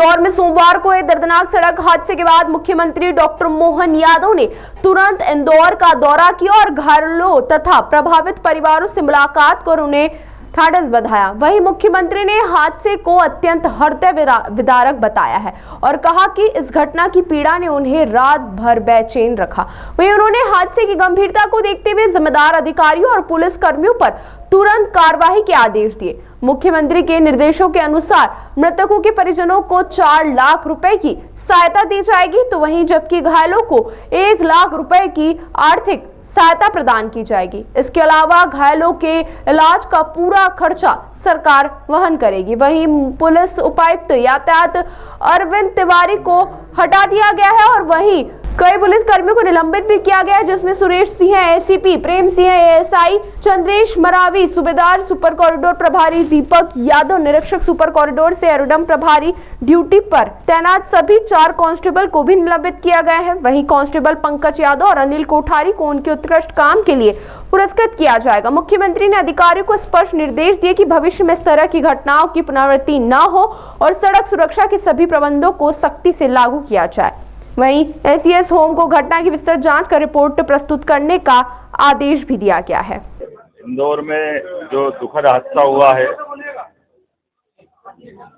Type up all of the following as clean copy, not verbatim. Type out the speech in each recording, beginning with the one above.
इंदौर में सोमवार को एक दर्दनाक सड़क हादसे के बाद मुख्यमंत्री डॉक्टर मोहन यादव ने तुरंत इंदौर का दौरा किया और घायलों तथा प्रभावित परिवारों से मुलाकात कर उन्हें ढाढस बंधाया। वहीं मुख्यमंत्री ने हादसे को अत्यंत हृदय विदारक बताया है और कहा कि इस घटना की पीड़ा ने उन्हें रात भर बेचैन रखा। वहीं उन्होंने हादसे की गंभीरता को देखते हुए जिम्मेदार अधिकारियों और पुलिस कर्मियों पर तुरंत कार्रवाई के आदेश दिए। मुख्यमंत्री के निर्देशों के अनुसार मृतकों के परिजनों को 4 लाख रुपए की सहायता दी जाएगी, तो वहीं जबकि घायलों को 1 लाख रुपए की आर्थिक सहायता प्रदान की जाएगी। इसके अलावा घायलों के इलाज का पूरा खर्चा सरकार वहन करेगी। वहीं पुलिस उपायुक्त यातायात अरविंद तिवारी को हटा दिया गया है और वहीं कई पुलिस कर्मियों को निलंबित भी किया गया है, जिसमें सुरेश सिंह एसीपी, प्रेम सिंह एएसआई, चंद्रेश मरावी सूबेदार सुपर कॉरिडोर प्रभारी, दीपक यादव निरीक्षक सुपर कॉरिडोर से एरोडम प्रभारी ड्यूटी पर तैनात सभी 4 कांस्टेबल को भी निलंबित किया गया है। वहीं कांस्टेबल पंकज यादव और अनिल कोठारी को उनके उत्कृष्ट काम के लिए पुरस्कृत किया जाएगा। मुख्यमंत्री ने अधिकारियों को स्पष्ट निर्देश दिए कि भविष्य में इस तरह की घटनाओं की पुनरावृत्ति न हो और सड़क सुरक्षा के सभी प्रबंधों को सख्ती से लागू किया जाए। वहीं एसीएस होम को घटना की विस्तृत जांच कर रिपोर्ट प्रस्तुत करने का आदेश भी दिया गया है। इंदौर में जो दुखद हादसा हुआ है,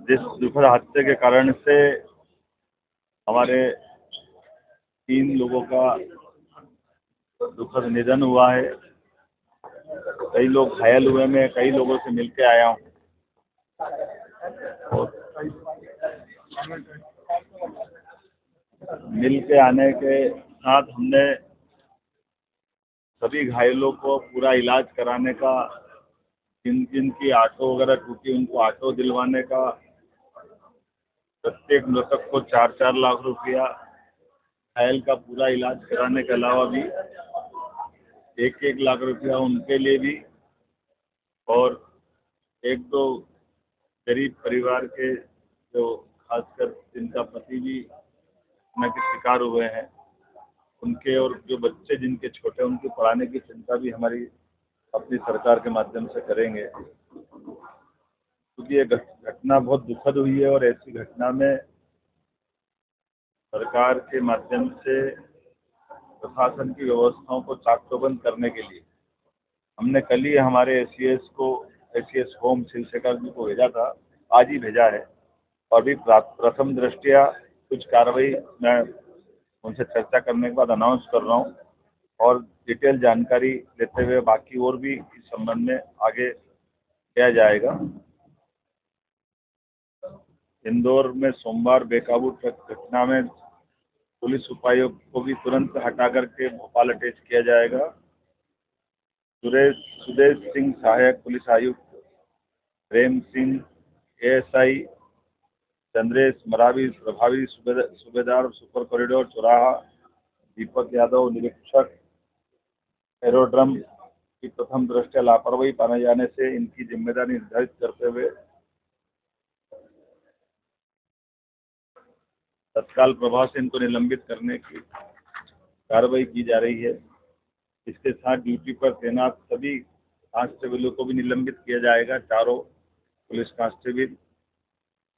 जिस दुखद हादसे के कारण से हमारे 3 लोगों का दुखद निधन हुआ है, कई लोग घायल हुए। मैं कई लोगों से मिलके आया हूँ और मिल के आने के साथ हमने सभी घायलों को पूरा इलाज कराने का, जिन की ऑटो वगैरह टूटी उनको ऑटो दिलवाने का, प्रत्येक मृतक को 4-4 लाख रुपया, घायल का पूरा इलाज कराने के अलावा भी 1-1 लाख रुपया उनके लिए भी, और 1-2 गरीब परिवार के जो खासकर जिनका पति भी घटना के शिकार हुए हैं उनके, और जो बच्चे जिनके छोटे उनके पढ़ाने की चिंता भी हमारी अपनी सरकार के माध्यम से करेंगे, क्योंकि ये घटना बहुत दुखद हुई है। और ऐसी घटना में सरकार के माध्यम से प्रशासन की व्यवस्थाओं को चाक-चौबंद करने के लिए हमने कल ही हमारे एसीएस होम शिवशेखर जी को भेजा था, आज ही भेजा है। और भी प्रथम दृष्टया कुछ कार्रवाई मैं उनसे चर्चा करने के बाद अनाउंस कर रहा हूँ और डिटेल जानकारी लेते हुए बाकी और भी इस संबंध में आगे किया जाएगा। इंदौर में सोमवार बेकाबू ट्रक घटना में पुलिस उपायुक्त को भी तुरंत हटा करके भोपाल अटैच किया जाएगा। सुदेश सिंह सहायक पुलिस आयुक्त, प्रेम सिंह एएसआई, चंद्रेश मरावी प्रभारी सूबेदार सुपर कॉरिडोर चौराहा, दीपक यादव निरीक्षक एरोड्रम की प्रथम दृष्टया लापरवाही पाने जाने से इनकी जिम्मेदारी निर्धारित करते हुए तत्काल प्रभाव से इनको निलंबित करने की कार्रवाई की जा रही है। इसके साथ ड्यूटी पर तैनात सभी कांस्टेबलों को भी निलंबित किया जाएगा। 4 पुलिस कांस्टेबल,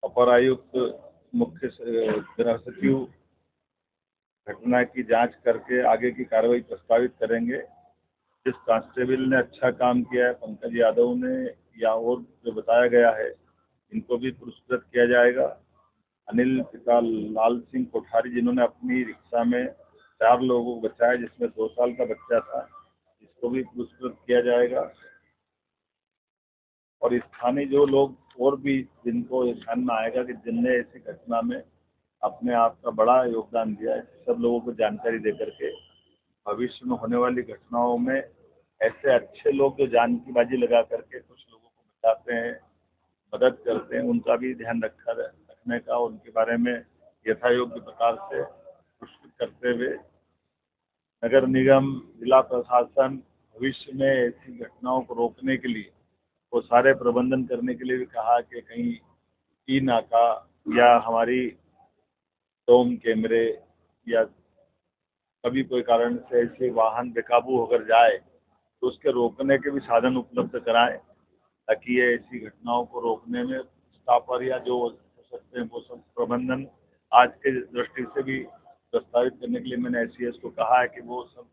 अपर आयुक्त, मुख्य गृह सचिव घटना की जांच करके आगे की कार्रवाई प्रस्तावित करेंगे। जिस कांस्टेबल ने अच्छा काम किया है, पंकज यादव ने या और जो बताया गया है, इनको भी पुरस्कृत किया जाएगा। अनिल पिता लाल सिंह कोठारी, जिन्होंने अपनी रिक्शा में 4 लोगों को बचाया जिसमें 2 साल का बच्चा था, इसको भी पुरस्कृत किया जाएगा। और स्थानीय जो लोग और भी जिनको ध्यान में आएगा कि जिनने ऐसी घटना में अपने आप का बड़ा योगदान दिया है, सब लोगों को जानकारी दे करके भविष्य में होने वाली घटनाओं में ऐसे अच्छे लोग जो जान की बाजी लगा करके कुछ लोगों को बचाते हैं, मदद करते हैं, उनका भी ध्यान रखने का, उनके बारे में यथायोग्य प्रकार से पुरस्कृत करते हुए नगर निगम, जिला प्रशासन भविष्य में ऐसी घटनाओं को रोकने के लिए वो सारे प्रबंधन करने के लिए भी कहा कि कहीं ई नाका या हमारी डोम कैमरे या कभी कोई कारण से ऐसे वाहन बेकाबू होकर जाए तो उसके रोकने के भी साधन उपलब्ध कराएं, ताकि ये ऐसी घटनाओं को रोकने में स्टाफर या जो सकते हैं वो सब प्रबंधन आज के दृष्टि से भी प्रस्तावित करने के लिए मैंने एससीएस को कहा है कि वो सब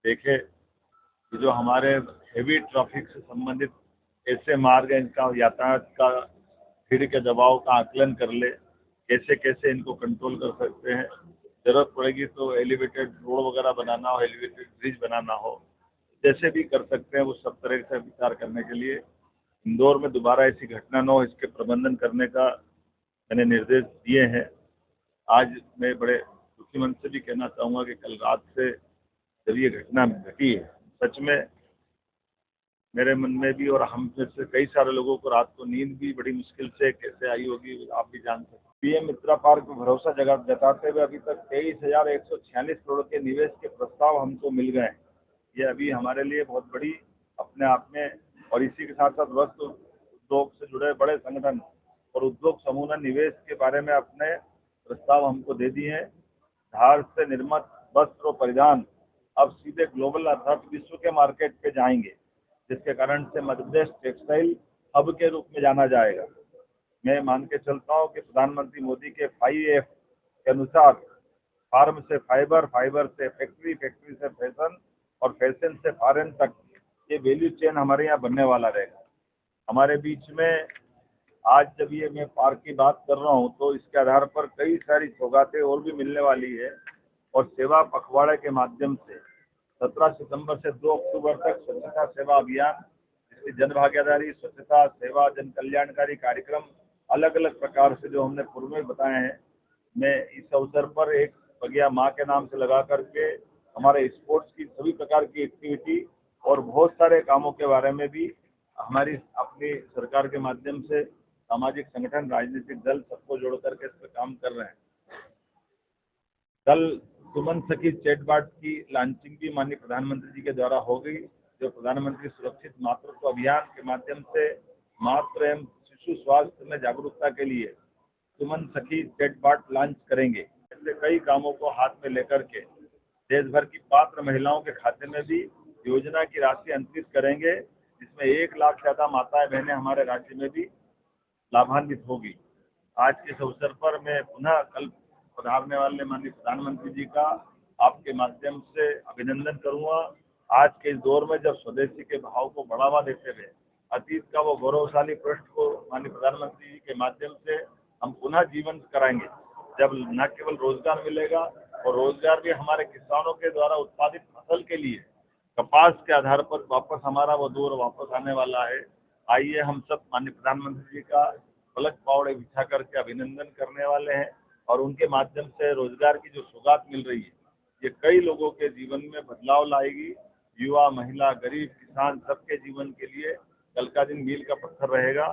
देखे कि जो हमारे हेवी ट्रैफिक से संबंधित ऐसे मार्ग हैं इनका यातायात का भीड़ के दबाव का आकलन कर ले, कैसे कैसे इनको कंट्रोल कर सकते हैं। जरूरत पड़ेगी तो एलिवेटेड रोड वगैरह बनाना हो, एलिवेटेड ब्रिज बनाना हो, जैसे भी कर सकते हैं वो सब तरह से विचार करने के लिए इंदौर में दोबारा ऐसी घटना न हो इसके प्रबंधन करने का मैंने निर्देश दिए हैं। आज मैं बड़े दुखी मन से भी कहना चाहूँगा कि कल रात से जब ये घटना घटी है, सच में मेरे मन में भी और हम में से कई सारे लोगों को रात को नींद भी बड़ी मुश्किल से कैसे आई होगी, आप भी जानते हैं। पीएम मित्रा पार्क में भरोसा जताते हुए अभी तक 23,146 करोड़ के निवेश के प्रस्ताव हमको मिल गए हैं। ये अभी हमारे लिए बहुत बड़ी अपने आप में, और इसी के साथ साथ वस्त्र उद्योग से जुड़े बड़े संगठन और उद्योग समूह ने निवेश के बारे में अपने प्रस्ताव हमको दे दिए हैं। धार से निर्मित वस्त्र और परिधान अब सीधे ग्लोबल अर्थात विश्व के मार्केट पे जाएंगे, जिसके कारण से मध्य प्रदेश टेक्सटाइल हब के रूप में जाना जाएगा। मैं मान के चलता हूँ कि प्रधानमंत्री मोदी के 5F के अनुसार फार्म से फाइबर, फाइबर से फैक्ट्री, फैक्ट्री से फैशन और फैशन से फॉरेन तक ये वैल्यू चेन हमारे यहाँ बनने वाला रहेगा। हमारे बीच में आज जब ये मैं पार्क की बात कर रहा हूँ तो इसके आधार पर कई सारी सौगातें और भी मिलने वाली है। और सेवा पखवाड़े के माध्यम से 17 सितंबर से 2 अक्टूबर तक स्वच्छता सेवा अभियान, जिसकी जन भागीदारी, स्वच्छता सेवा, जन कल्याणकारी कार्यक्रम अलग अलग प्रकार से जो हमने पूर्व में बताए हैं। मैं इस अवसर पर एक बगिया माँ के नाम से लगा करके हमारे स्पोर्ट्स की सभी प्रकार की एक्टिविटी और बहुत सारे कामों के बारे में भी हमारी अपनी सरकार के माध्यम से सामाजिक संगठन, राजनीतिक दल सबको जोड़ करके इस पर काम कर रहे हैं। कल सुमन सखी चैटबॉट की लॉन्चिंग भी माननीय प्रधानमंत्री जी के द्वारा हो गई, जो प्रधानमंत्री सुरक्षित मातृत्व अभियान के माध्यम से मातृ एवं शिशु स्वास्थ्य में जागरूकता के लिए सुमन सखी चैटबॉट लॉन्च करेंगे। ऐसे कई कामों को हाथ में लेकर के देश भर की पात्र महिलाओं के खाते में भी योजना की राशि अंतरित करेंगे, जिसमें 1 लाख से ज्यादा माताएं बहनें हमारे राज्य में भी लाभान्वित होगी। आज के इस अवसर पर मैं पुनः कल पधारने वाले माननीय प्रधानमंत्री जी का आपके माध्यम से अभिनंदन करूंगा। आज के इस दौर में जब स्वदेशी के भाव को बढ़ावा देते हुए अतीत का वो गौरवशाली पृष्ठ को माननीय प्रधानमंत्री जी के माध्यम से हम पुनः जीवन कराएंगे, जब न केवल रोजगार मिलेगा और रोजगार भी हमारे किसानों के द्वारा उत्पादित फसल के लिए कपास के आधार पर वापस हमारा वो दौर वापस आने वाला है। आइए हम सब माननीय प्रधानमंत्री जी का पलक पावड़े बिछा करके अभिनंदन करने वाले हैं और उनके माध्यम से रोजगार की जो सौगात मिल रही है ये कई लोगों के जीवन में बदलाव लाएगी। युवा, महिला, गरीब, किसान सबके जीवन के लिए कल का दिन मील का पत्थर रहेगा।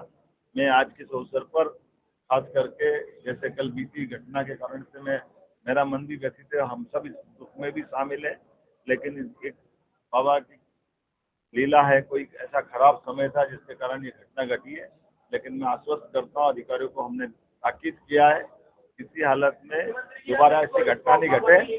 मैं आज के इस अवसर पर खास करके जैसे कल बीती घटना के कारण से मेरा मन भी व्यथित है, हम सब इस दुख में भी शामिल है, लेकिन एक बाबा की लीला है, कोई ऐसा खराब समय था जिसके कारण ये घटना घटी है। लेकिन मैं आश्वस्त करता हूँ अधिकारियों को, हमने ताकीद किया है किसी हालत में दोबारा ऐसी घटना नहीं घटे।